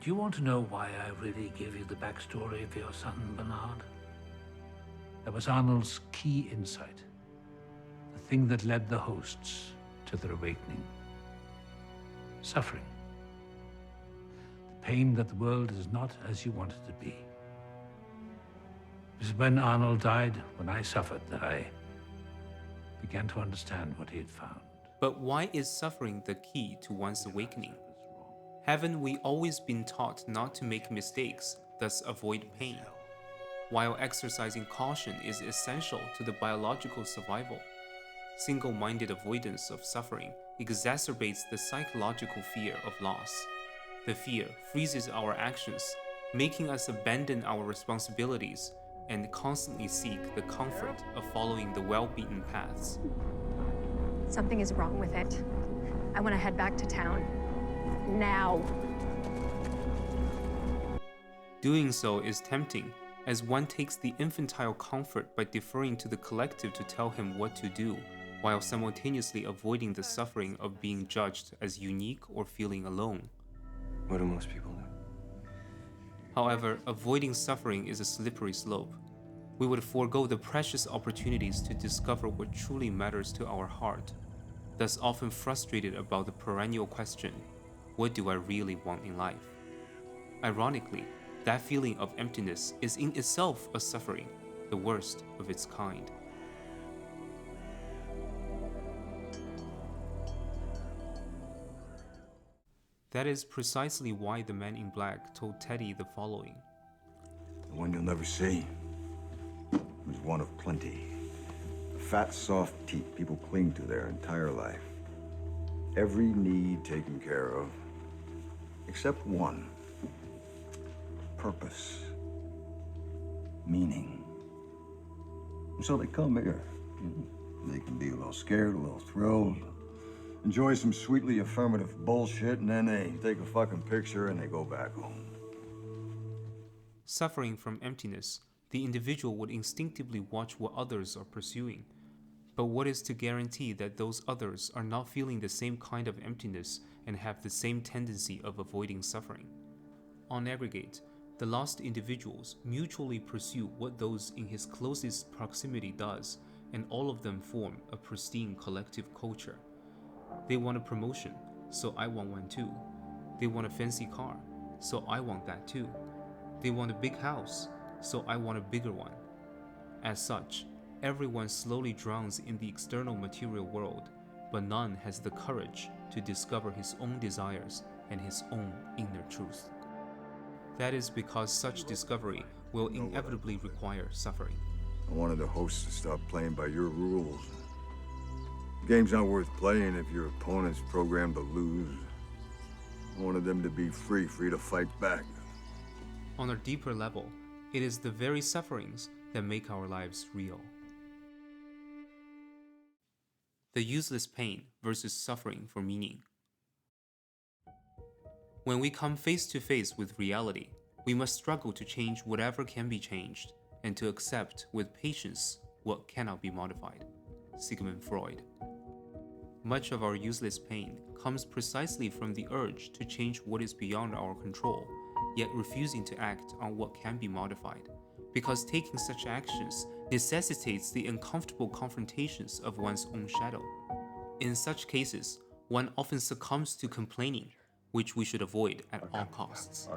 Do you want to know why I really gave you the backstory of your son, Bernard? That was Arnold's key insight. The thing that led the hosts to their awakening. Suffering. The pain that the world is not as you want it to be. It was when Arnold died, when I suffered, that I began to understand what he had found. But why is suffering the key to one's awakening? Haven't we always been taught not to make mistakes, thus avoid pain? While exercising caution is essential to the biological survival, single-minded avoidance of suffering exacerbates the psychological fear of loss. The fear freezes our actions, making us abandon our responsibilities and constantly seek the comfort of following the well-beaten paths. Something is wrong with it. I want to head back to town. Now. Doing so is tempting, as one takes the infantile comfort by deferring to the collective to tell him what to do, while simultaneously avoiding the suffering of being judged as unique or feeling alone. What do most people do? However, avoiding suffering is a slippery slope. We would forego the precious opportunities to discover what truly matters to our heart, thus often frustrated about the perennial question, what do I really want in life? Ironically, that feeling of emptiness is in itself a suffering, the worst of its kind. That is precisely why the man in black told Teddy the following. The one you'll never see is one of plenty. A fat, soft teat people cling to their entire life. Every need taken care of, except one. Purpose. Meaning. And so they come here. They can be a little scared, a little thrilled, enjoy some sweetly affirmative bullshit, and then they take a fucking picture and they go back home. Suffering from emptiness, the individual would instinctively watch what others are pursuing. But what is to guarantee that those others are not feeling the same kind of emptiness and have the same tendency of avoiding suffering? On aggregate, the lost individuals mutually pursue what those in his closest proximity does, and all of them form a pristine collective culture. They want a promotion, so I want one too. They want a fancy car, so I want that too. They want a big house, so I want a bigger one. As such, everyone slowly drowns in the external material world, but none has the courage to discover his own desires and his own inner truth. That is because such discovery will inevitably require suffering. I wanted the hosts to stop playing by your rules. The game's not worth playing if your opponent's programmed to lose. I wanted them to be free to fight back. On a deeper level, it is the very sufferings that make our lives real. The useless pain versus suffering for meaning. When we come face to face with reality, we must struggle to change whatever can be changed and to accept with patience what cannot be modified. Sigmund Freud. Much of our useless pain comes precisely from the urge to change what is beyond our control, yet refusing to act on what can be modified, because taking such actions necessitates the uncomfortable confrontations of one's own shadow. In such cases, one often succumbs to complaining, which we should avoid at all costs.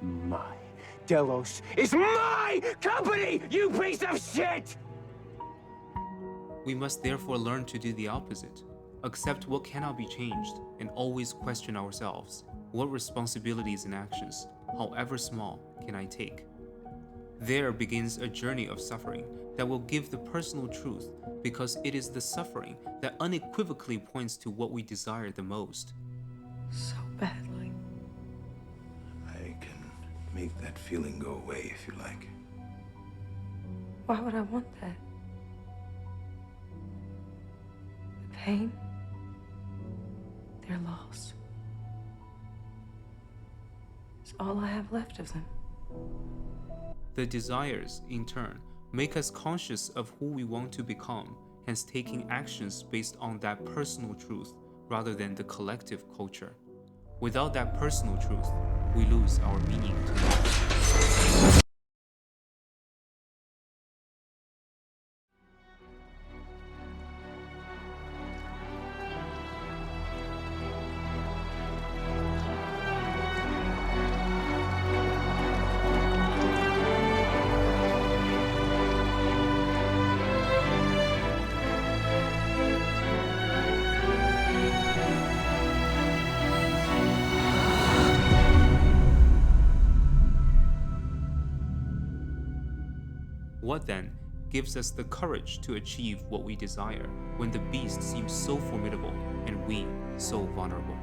My Delos is my company, you piece of shit! We must therefore learn to do the opposite, accept what cannot be changed, and always question ourselves, what responsibilities and actions, however small, can I take? There begins a journey of suffering that will give the personal truth, because it is the suffering that unequivocally points to what we desire the most. So badly. I can make that feeling go away if you like. Why would I want that? The pain? They're lost. It's all I have left of them. The desires, in turn, make us conscious of who we want to become, hence taking actions based on that personal truth rather than the collective culture. Without that personal truth, we lose our meaning to life. What then gives us the courage to achieve what we desire when the beast seems so formidable and we so vulnerable?